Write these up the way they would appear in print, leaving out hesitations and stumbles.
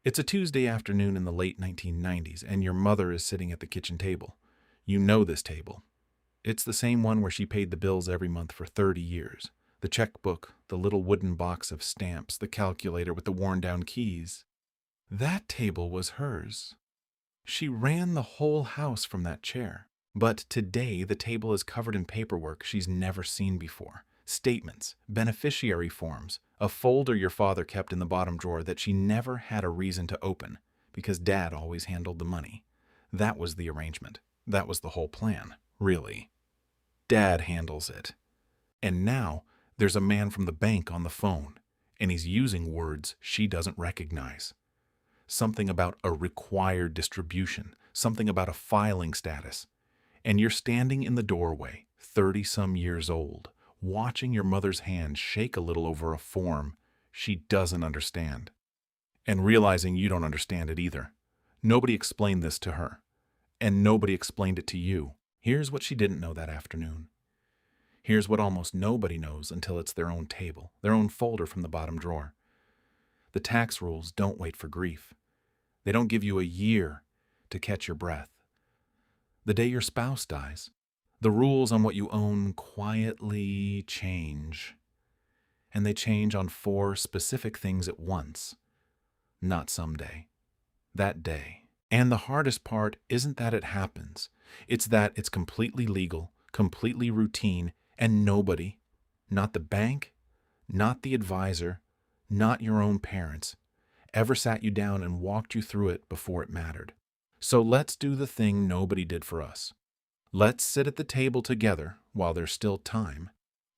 It's a Tuesday afternoon in the late 1990s, and your mother is sitting at the kitchen table. You know this table. It's the same one where she paid the bills every month for 30 years. The checkbook, the little wooden box of stamps, the calculator with the worn-down keys. That table was hers. She ran the whole house from that chair. But today, the table is covered in paperwork she's never seen before. Statements, beneficiary forms, a folder your father kept in the bottom drawer that she never had a reason to open because Dad always handled the money. That was the arrangement. That was the whole plan, really. Dad handles it. And now, there's a man from the bank on the phone, and he's using words she doesn't recognize. Something about a required distribution, something about a filing status. And you're standing in the doorway, 30-some years old, watching your mother's hand shake a little over a form she doesn't understand. And realizing you don't understand it either. Nobody explained this to her. And nobody explained it to you. Here's what she didn't know that afternoon. Here's what almost nobody knows until it's their own table, their own folder from the bottom drawer. The tax rules don't wait for grief. They don't give you a year to catch your breath. The day your spouse dies, the rules on what you own quietly change. And they change on 4 specific things at once. Not someday. That day. And the hardest part isn't that it happens. It's that it's completely legal, completely routine, and nobody, not the bank, not the advisor, not your own parents, ever sat you down and walked you through it before it mattered. So let's do the thing nobody did for us. Let's sit at the table together while there's still time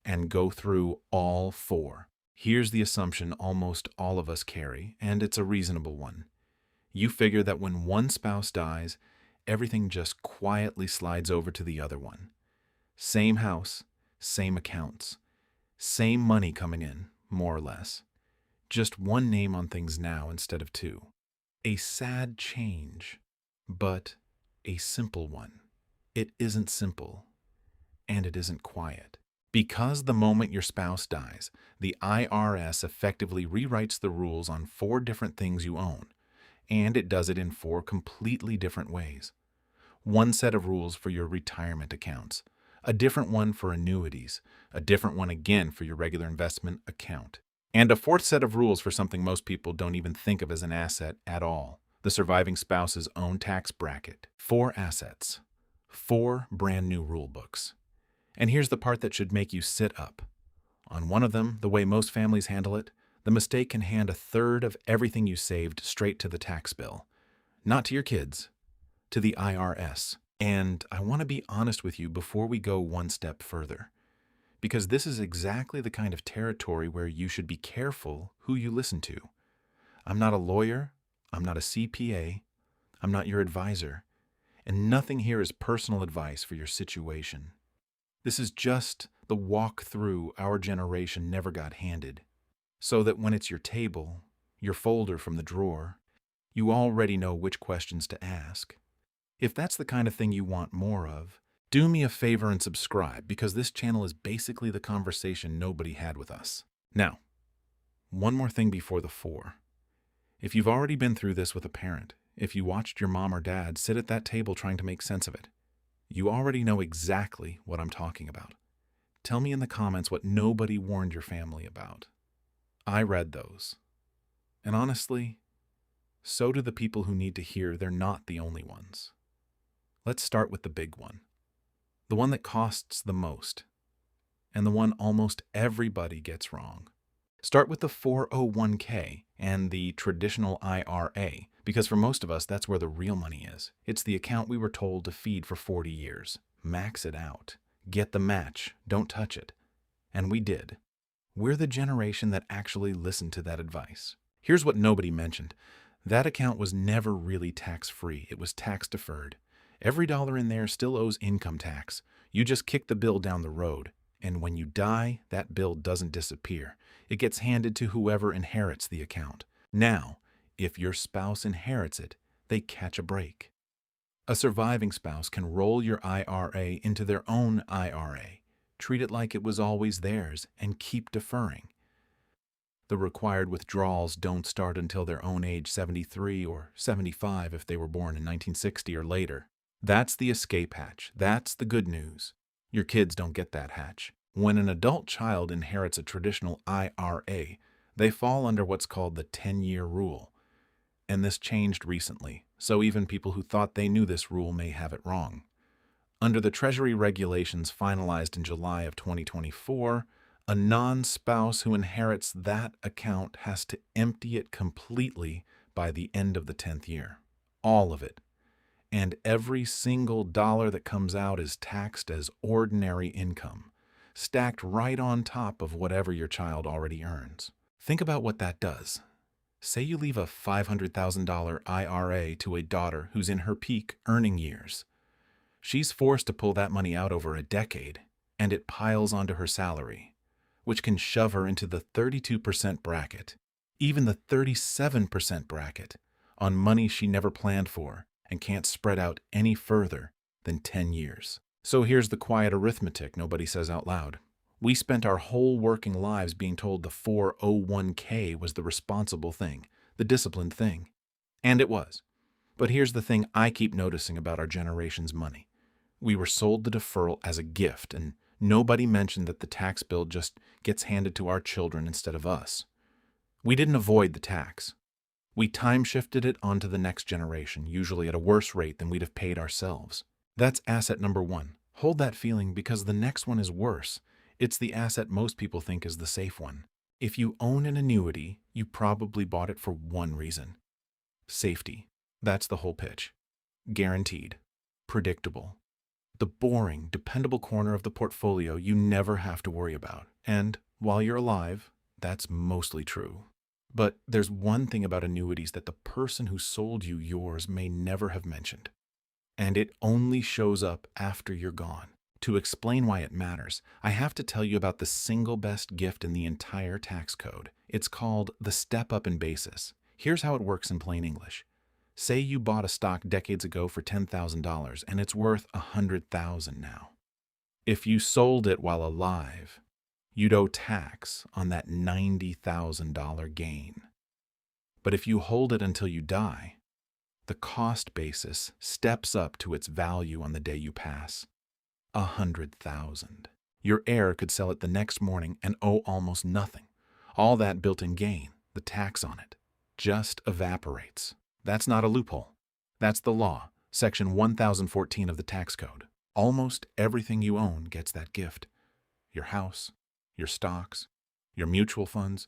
and go through all 4. Here's the assumption almost all of us carry, and it's a reasonable one. You figure that when one spouse dies, everything just quietly slides over to the other one. Same house, same accounts, same money coming in, more or less. Just one name on things now instead of 2. A sad change, but a simple one. It isn't simple, and it isn't quiet. Because the moment your spouse dies, the IRS effectively rewrites the rules on 4 different things you own, and it does it in 4 completely different ways. One set of rules for your retirement accounts, a different one for annuities, a different one again for your regular investment account, and a 4th set of rules for something most people don't even think of as an asset at all, the surviving spouse's own tax bracket. 4 assets. 4 brand new rule books. And here's the part that should make you sit up. On one of them, the way most families handle it, the mistake can hand 1/3 of everything you saved straight to the tax bill. Not to your kids, to the IRS. And I want to be honest with you before we go one step further. Because this is exactly the kind of territory where you should be careful who you listen to. I'm not a lawyer, I'm not a CPA, I'm not your advisor, and nothing here is personal advice for your situation. This is just the walk-through our generation never got handed, so that when it's your table, your folder from the drawer, you already know which questions to ask. If that's the kind of thing you want more of, do me a favor and subscribe, because this channel is basically the conversation nobody had with us. Now, one more thing before the 4. If you've already been through this with a parent, if you watched your mom or dad sit at that table trying to make sense of it, you already know exactly what I'm talking about. Tell me in the comments what nobody warned your family about. I read those. And honestly, so do the people who need to hear they're not the only ones. Let's start with the big one. The one that costs the most. And the one almost everybody gets wrong. Start with the 401k and the traditional IRA, because for most of us, that's where the real money is. It's the account we were told to feed for 40 years. Max it out. Get the match. Don't touch it. And we did. We're the generation that actually listened to that advice. Here's what nobody mentioned. That account was never really tax-free. It was tax-deferred. Every dollar in there still owes income tax. You just kick the bill down the road. And when you die, that bill doesn't disappear. It gets handed to whoever inherits the account. Now, if your spouse inherits it, they catch a break. A surviving spouse can roll your IRA into their own IRA, treat it like it was always theirs, and keep deferring. The required withdrawals don't start until their own age 73 or 75 if they were born in 1960 or later. That's the escape hatch. That's the good news. Your kids don't get that hatch. When an adult child inherits a traditional IRA, they fall under what's called the 10-year rule. And this changed recently, so even people who thought they knew this rule may have it wrong. Under the Treasury regulations finalized in July of 2024, a non-spouse who inherits that account has to empty it completely by the end of the 10th year. All of it. And every single dollar that comes out is taxed as ordinary income, stacked right on top of whatever your child already earns. Think about what that does. Say you leave a $500,000 IRA to a daughter who's in her peak earning years. She's forced to pull that money out over a decade, and it piles onto her salary, which can shove her into the 32% bracket, even the 37% bracket, on money she never planned for and can't spread out any further than 10 years. So here's the quiet arithmetic nobody says out loud. We spent our whole working lives being told the 401k was the responsible thing, the disciplined thing. And it was. But here's the thing I keep noticing about our generation's money. We were sold the deferral as a gift, and nobody mentioned that the tax bill just gets handed to our children instead of us. We didn't avoid the tax. We time-shifted it onto the next generation, usually at a worse rate than we'd have paid ourselves. That's asset number one. Hold that feeling because the next one is worse. It's the asset most people think is the safe one. If you own an annuity, you probably bought it for one reason. Safety. That's the whole pitch. Guaranteed. Predictable. The boring, dependable corner of the portfolio you never have to worry about. And while you're alive, that's mostly true. But there's one thing about annuities that the person who sold you yours may never have mentioned. And it only shows up after you're gone. To explain why it matters, I have to tell you about the single best gift in the entire tax code. It's called the step-up in basis. Here's how it works in plain English. Say you bought a stock decades ago for $10,000 and it's worth $100,000 now. If you sold it while alive, you'd owe tax on that $90,000 gain. But if you hold it until you die, the cost basis steps up to its value on the day you pass. $100,000. Your heir could sell it the next morning and owe almost nothing. All that built-in gain, the tax on it, just evaporates. That's not a loophole. That's the law, Section 1014 of the tax code. Almost everything you own gets that gift. Your house, your stocks, your mutual funds.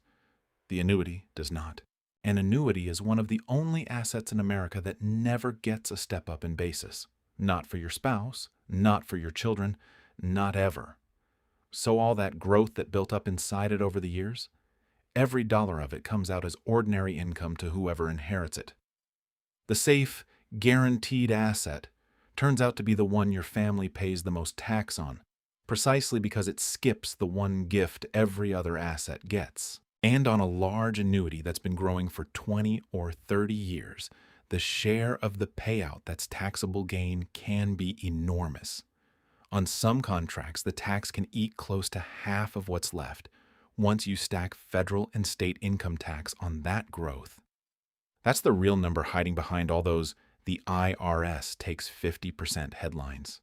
The annuity does not. An annuity is one of the only assets in America that never gets a step-up in basis. Not for your spouse, not for your children, not ever. So all that growth that built up inside it over the years, every dollar of it comes out as ordinary income to whoever inherits it. The safe, guaranteed asset turns out to be the one your family pays the most tax on, precisely because it skips the one gift every other asset gets. And on a large annuity that's been growing for 20 or 30 years, the share of the payout that's taxable gain can be enormous. On some contracts, the tax can eat close to half of what's left once you stack federal and state income tax on that growth. That's the real number hiding behind all those "the IRS takes 50% headlines.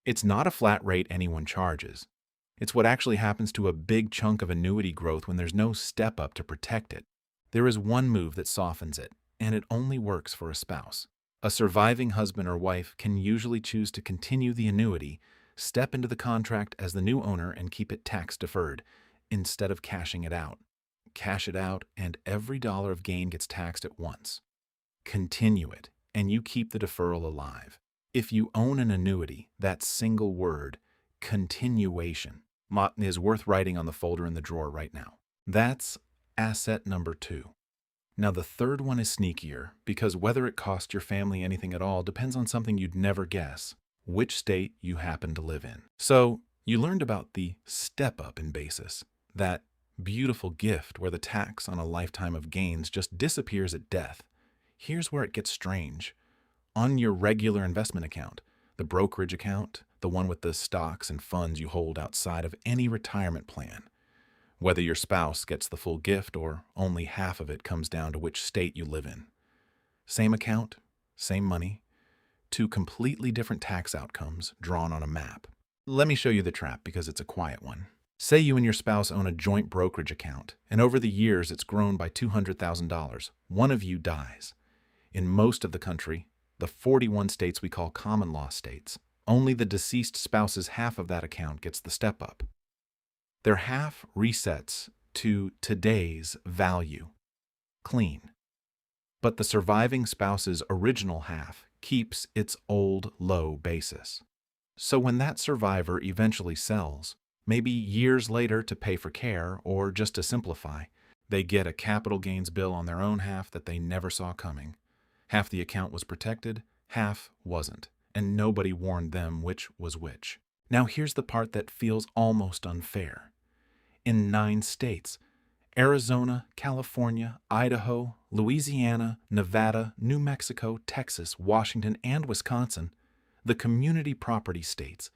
It's not a flat rate anyone charges. It's what actually happens to a big chunk of annuity growth when there's no step up to protect it. There is one move that softens it, and it only works for a spouse. A surviving husband or wife can usually choose to continue the annuity, step into the contract as the new owner and keep it tax deferred, instead of cashing it out. Cash it out, and every dollar of gain gets taxed at once. Continue it, and you keep the deferral alive. If you own an annuity, that single word, continuation, is worth writing on the folder in the drawer right now. That's asset number 2. Now the third one is sneakier, because whether it cost your family anything at all depends on something you'd never guess, which state you happen to live in. So you learned about the step-up in basis, that beautiful gift where the tax on a lifetime of gains just disappears at death. Here's where it gets strange. On your regular investment account, the brokerage account, the one with the stocks and funds you hold outside of any retirement plan, whether your spouse gets the full gift or only half of it comes down to which state you live in. Same account, same money, two completely different tax outcomes drawn on a map. Let me show you the trap because it's a quiet one. Say you and your spouse own a joint brokerage account, and over the years it's grown by $200,000. One of you dies. In most of the country, the 41 states we call common law states, only the deceased spouse's half of that account gets the step up. Their half resets to today's value, clean. But the surviving spouse's original half keeps its old low basis. So when that survivor eventually sells, maybe years later to pay for care or just to simplify, they get a capital gains bill on their own half that they never saw coming. Half the account was protected, half wasn't, and nobody warned them which was which. Now here's the part that feels almost unfair. In 9 states, Arizona, California, Idaho, Louisiana, Nevada, New Mexico, Texas, Washington, and Wisconsin, the community property states,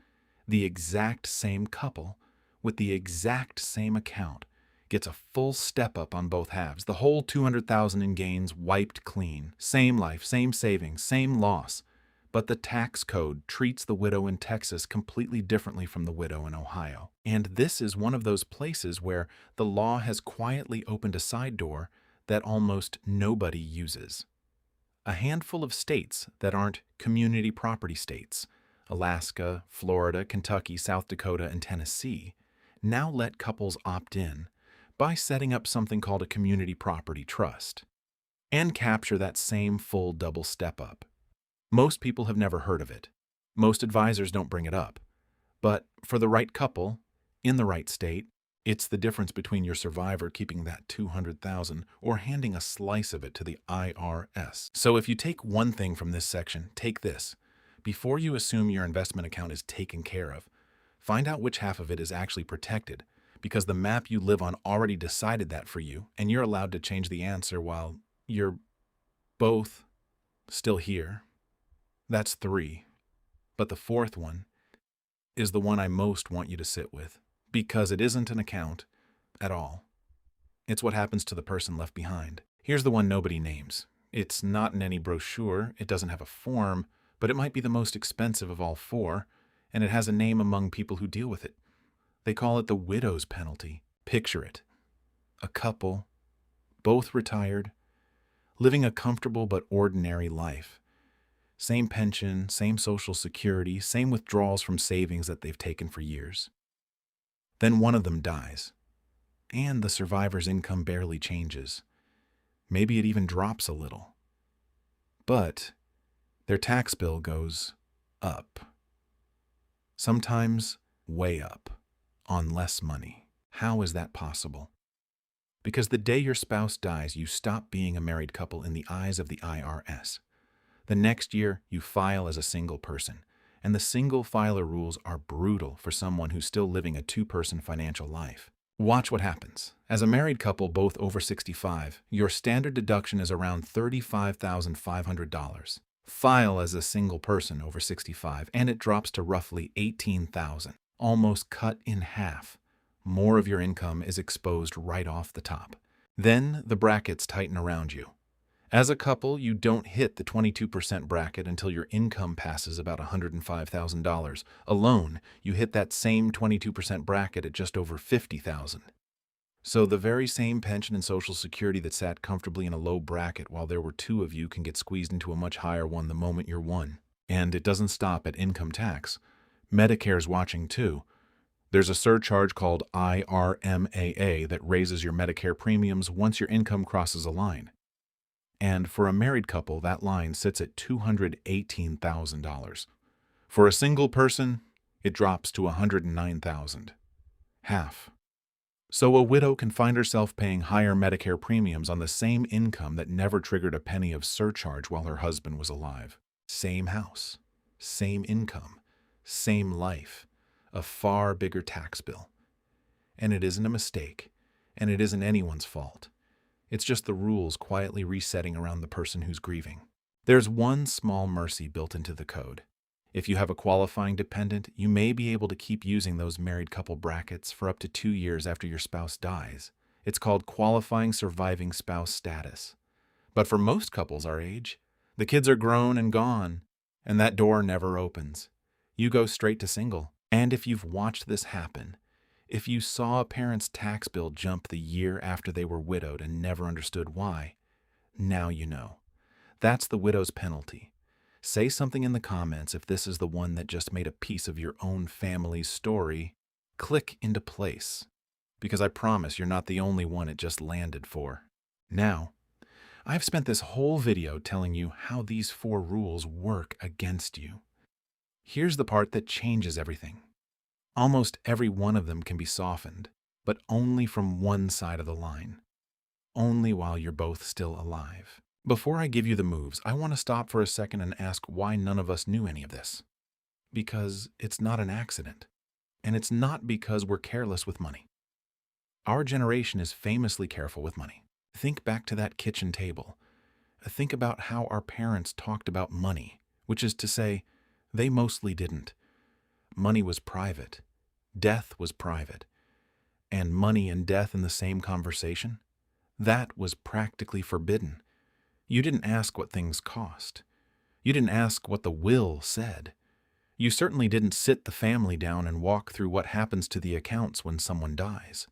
the exact same couple with the exact same account gets a full step up on both halves. The whole $200,000 in gains wiped clean. Same life, same savings, same loss. But the tax code treats the widow in Texas completely differently from the widow in Ohio. And this is one of those places where the law has quietly opened a side door that almost nobody uses. A handful of states that aren't community property states, Alaska, Florida, Kentucky, South Dakota, and Tennessee, now let couples opt in by setting up something called a community property trust and capture that same full double step up. Most people have never heard of it. Most advisors don't bring it up. But for the right couple, in the right state, it's the difference between your survivor keeping that $200,000 or handing a slice of it to the IRS. So if you take one thing from this section, take this. Before you assume your investment account is taken care of, find out which half of it is actually protected, because the map you live on already decided that for you, and you're allowed to change the answer while you're both still here. That's 3. But the 4th one is the one I most want you to sit with, because it isn't an account at all. It's what happens to the person left behind. Here's the one nobody names. It's not in any brochure, it doesn't have a form, but it might be the most expensive of all 4, and it has a name among people who deal with it. They call it the widow's penalty. Picture it. A couple, both retired, living a comfortable but ordinary life. Same pension, same Social Security, same withdrawals from savings that they've taken for years. Then one of them dies, and the survivor's income barely changes. Maybe it even drops a little. But their tax bill goes up. Sometimes way up, on less money. How is that possible? Because the day your spouse dies, you stop being a married couple in the eyes of the IRS. The next year, you file as a single person, and the single filer rules are brutal for someone who's still living a 2-person financial life. Watch what happens. As a married couple, both over 65, your standard deduction is around $35,500. File as a single person over 65, and it drops to roughly $18,000, almost cut in half. More of your income is exposed right off the top. Then the brackets tighten around you. As a couple, you don't hit the 22% bracket until your income passes about $105,000. Alone, you hit that same 22% bracket at just over $50,000. So the very same pension and Social Security that sat comfortably in a low bracket while there were 2 of you can get squeezed into a much higher one the moment you're one. And it doesn't stop at income tax. Medicare's watching too. There's a surcharge called IRMAA that raises your Medicare premiums once your income crosses a line. And for a married couple, that line sits at $218,000. For a single person, it drops to $109,000. Half. So a widow can find herself paying higher Medicare premiums on the same income that never triggered a penny of surcharge while her husband was alive. Same house, same income, same life, a far bigger tax bill. And it isn't a mistake, and it isn't anyone's fault. It's just the rules quietly resetting around the person who's grieving. There's one small mercy built into the code. If you have a qualifying dependent, you may be able to keep using those married couple brackets for up to 2 years after your spouse dies. It's called qualifying surviving spouse status. But for most couples our age, the kids are grown and gone, and that door never opens. You go straight to single. And if you've watched this happen, if you saw a parent's tax bill jump the year after they were widowed and never understood why, now you know. That's the widow's penalty. Say something in the comments if this is the one that just made a piece of your own family's story. Click into place, because I promise you're not the only one it just landed for. Now, I've spent this whole video telling you how these 4 rules work against you. Here's the part that changes everything. Almost every one of them can be softened, but only from one side of the line. Only while you're both still alive. Before I give you the moves, I want to stop for a second and ask why none of us knew any of this. Because it's not an accident. And it's not because we're careless with money. Our generation is famously careful with money. Think back to that kitchen table. Think about how our parents talked about money, which is to say, they mostly didn't. Money was private. Death was private. And money and death in the same conversation? That was practically forbidden. You didn't ask what things cost. You didn't ask what the will said. You certainly didn't sit the family down and walk through what happens to the accounts when someone dies.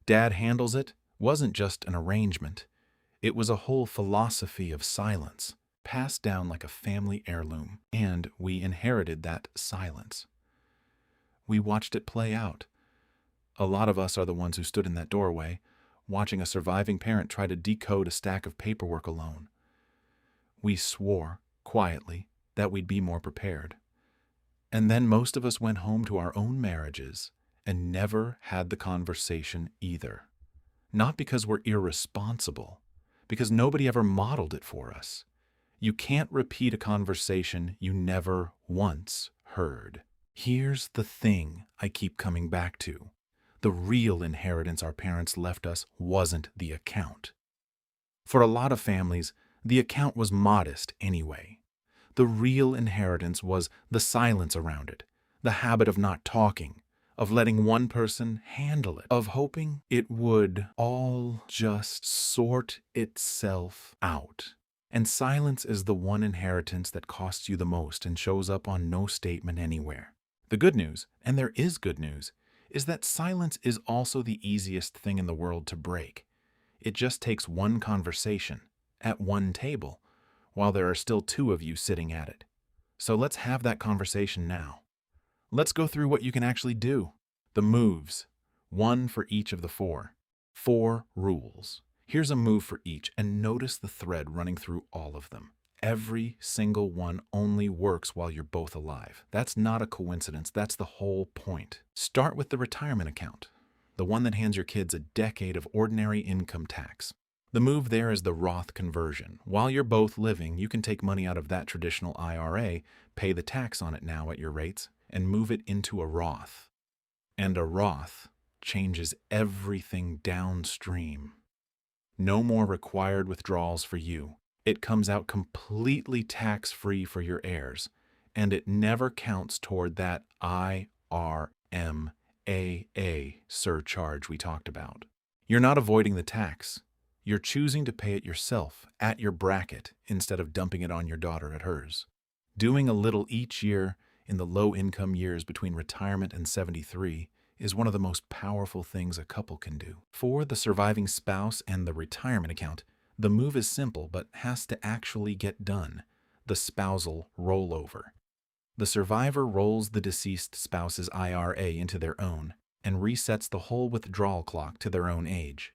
Dad handles it wasn't just an arrangement. It was a whole philosophy of silence, passed down like a family heirloom, and we inherited that silence. We watched it play out. A lot of us are the ones who stood in that doorway, watching a surviving parent try to decode a stack of paperwork alone. We swore, quietly, that we'd be more prepared. And then most of us went home to our own marriages and never had the conversation either. Not because we're irresponsible, because nobody ever modeled it for us. You can't repeat a conversation you never once heard. Here's the thing I keep coming back to. The real inheritance our parents left us wasn't the account. For a lot of families, the account was modest anyway. The real inheritance was the silence around it, the habit of not talking, of letting one person handle it, of hoping it would all just sort itself out. And silence is the one inheritance that costs you the most and shows up on no statement anywhere. The good news, and there is good news, is that silence is also the easiest thing in the world to break. It just takes one conversation, at one table, while there are still 2 of you sitting at it. So let's have that conversation now. Let's go through what you can actually do. The moves, 1 for each of the 4. 4 rules. Here's a move for each, and notice the thread running through all of them. Every single one only works while you're both alive. That's not a coincidence. That's the whole point. Start with the retirement account, the one that hands your kids a decade of ordinary income tax. The move there is the Roth conversion. While you're both living, you can take money out of that traditional IRA, pay the tax on it now at your rates, and move it into a Roth. And a Roth changes everything downstream. No more required withdrawals for you. It comes out completely tax-free for your heirs, and it never counts toward that IRMAA surcharge we talked about. You're not avoiding the tax. You're choosing to pay it yourself at your bracket instead of dumping it on your daughter at hers. Doing a little each year in the low-income years between retirement and 73 is one of the most powerful things a couple can do. For the surviving spouse and the retirement account, the move is simple but has to actually get done: the spousal rollover. The survivor rolls the deceased spouse's IRA into their own and resets the whole withdrawal clock to their own age.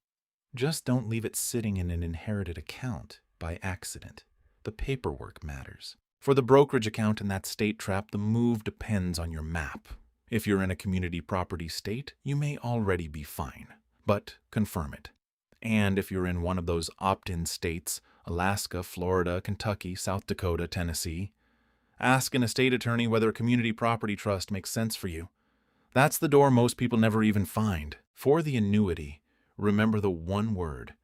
Just don't leave it sitting in an inherited account by accident. The paperwork matters. For the brokerage account in that state trap, the move depends on your map. If you're in a community property state, you may already be fine, but confirm it. And if you're in one of those opt-in states, Alaska, Florida, Kentucky, South Dakota, Tennessee, ask an estate attorney whether a community property trust makes sense for you. That's the door most people never even find. For the annuity, remember the one word: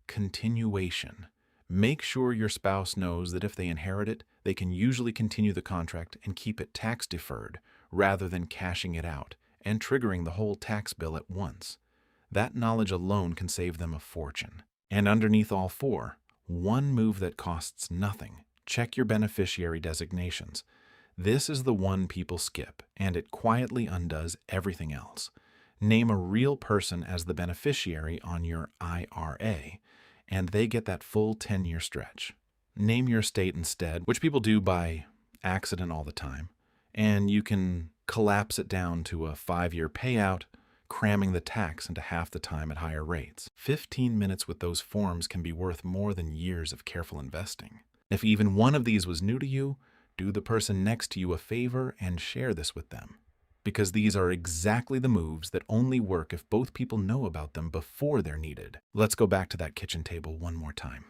continuation. Make sure your spouse knows that if they inherit it, they can usually continue the contract and keep it tax deferred rather than cashing it out and triggering the whole tax bill at once. That knowledge alone can save them a fortune. And underneath all four, one move that costs nothing. Check your beneficiary designations. This is the one people skip, and it quietly undoes everything else. Name a real person as the beneficiary on your IRA, and they get that full 10-year stretch. Name your estate instead, which people do by accident all the time, and you can collapse it down to a 5-year payout, cramming the tax into half the time at higher rates. 15 minutes with those forms can be worth more than years of careful investing. If even one of these was new to you, do the person next to you a favor and share this with them, because these are exactly the moves that only work if both people know about them before they're needed. Let's go back to that kitchen table one more time.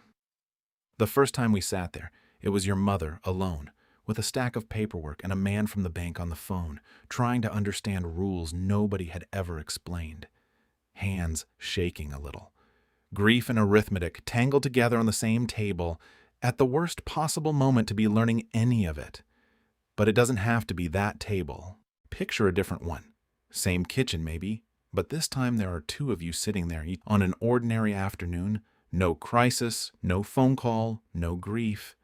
The first time we sat there, it was your mother alone, with a stack of paperwork and a man from the bank on the phone, trying to understand rules nobody had ever explained. Hands shaking a little. Grief and arithmetic tangled together on the same table at the worst possible moment to be learning any of it. But it doesn't have to be that table. Picture a different one. Same kitchen maybe, but this time there are two of you sitting there on an ordinary afternoon. No crisis, no phone call, no grief.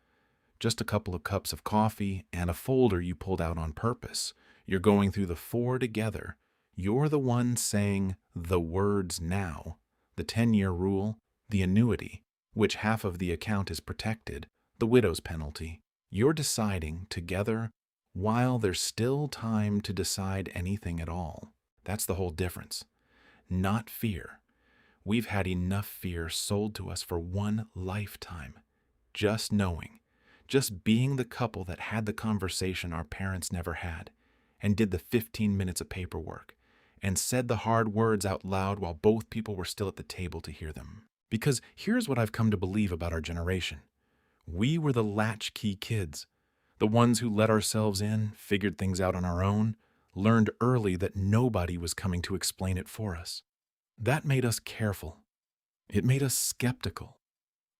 Just a couple of cups of coffee and a folder you pulled out on purpose. You're going through the four together. You're the one saying the words now, the 10-year rule, the annuity, which half of the account is protected, the widow's penalty. You're deciding together while there's still time to decide anything at all. That's the whole difference. Not fear. We've had enough fear sold to us for one lifetime. Just knowing. Just being the couple that had the conversation our parents never had, and did the 15 minutes of paperwork, and said the hard words out loud while both people were still at the table to hear them. Because here's what I've come to believe about our generation. We were the latchkey kids, the ones who let ourselves in, figured things out on our own, learned early that nobody was coming to explain it for us. That made us careful. It made us skeptical.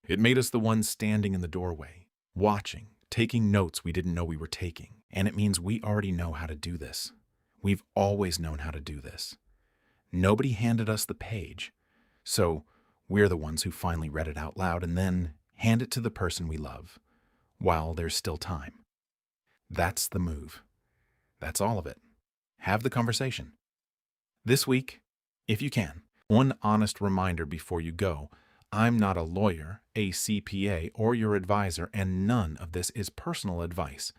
It made us the ones standing in the doorway, watching, taking notes we didn't know we were taking. And it means we already know how to do this. We've always known how to do this. Nobody handed us the page. So we're the ones who finally read it out loud and then hand it to the person we love, while there's still time. That's the move. That's all of it. Have the conversation. This week, if you can, one honest reminder before you go. I'm not a lawyer, a CPA, or your advisor, and none of this is personal advice.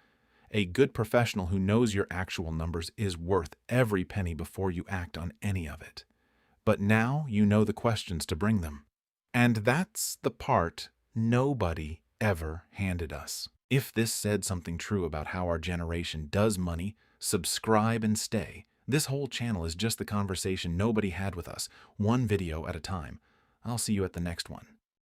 A good professional who knows your actual numbers is worth every penny before you act on any of it. But now you know the questions to bring them. And that's the part nobody ever handed us. If this said something true about how our generation does money, subscribe and stay. This whole channel is just the conversation nobody had with us, one video at a time. I'll see you at the next one.